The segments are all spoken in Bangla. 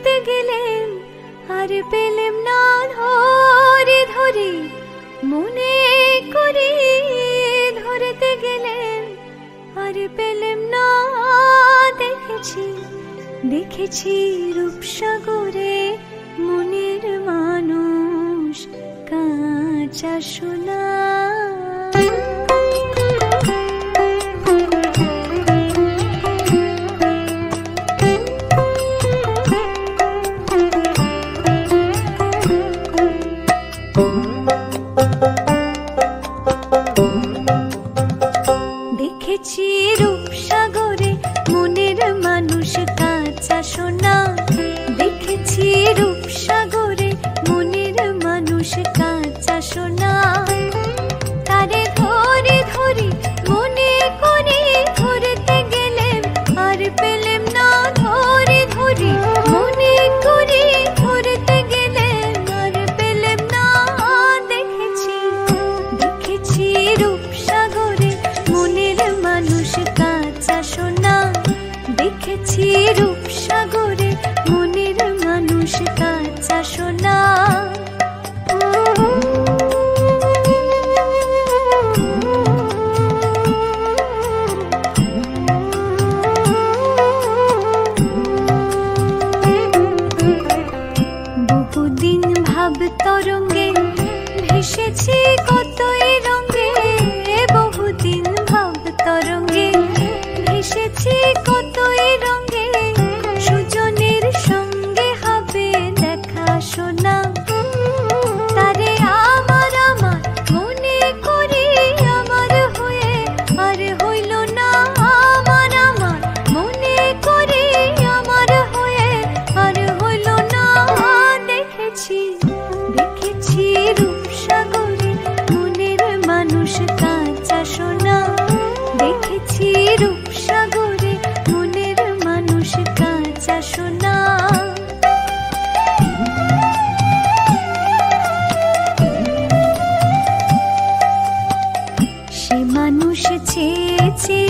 ধরতে গেলেন আর পেলেম না ধরে ধরে মনে করি, ধরতে গেলেন আর পেলেম না। দেখেছি দেখেছি রূপসাগরে মনের মানুষ কাঁচা সোনা। দেখেছি রূপসাগরে মনের মানুষ কাঁচা সোনা, দেখেছি রূপসাগরে মনের মানুষ কাঁচা সোনা। তারে ধরে ধরে মনে করে ধরতে গেলেম আর পেলেম না, ধরে ধরে মনে করে ধরতে গেলেম আর পেলেম না। দেখেছি দেখেছি রূপসাগরে মনের মানুষ কাঁচা সোনা, দেখেছি রূপসাগরে মনের মানুষ কাঁচা সোনা। বহুদিন ভাব তরঙ্গে ভেসেছি কতই রঙে, বহুদিন ভাব তরঙ্গে ভেসেছি কতই রঙে। সুজনের সঙ্গে হবে দেখা শোনা, তারে আমার আমার মনে করি আমার হয়ে আর হইল না। আমার আমার মনে করি আমার হয়ে আর হইল না। দেখেছি দেখেছি রূপসাগরে মনের মানুষ কাঁচা সোনা, দেখেছি রূপসাগরে মনের মানুষ কাঁচা সোনা। সে মানুষ চেয়েছে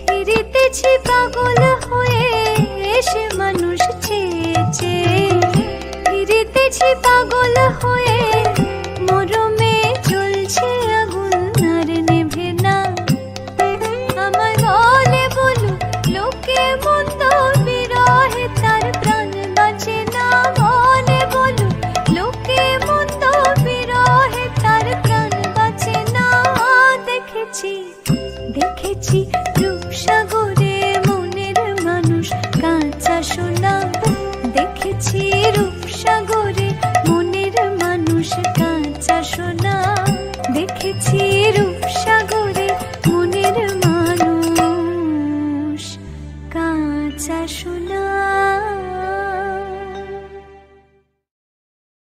ফিরিতেছি পাগল হয়ে, সে মানুষ চেয়েছে ফিরিতেছি পাগল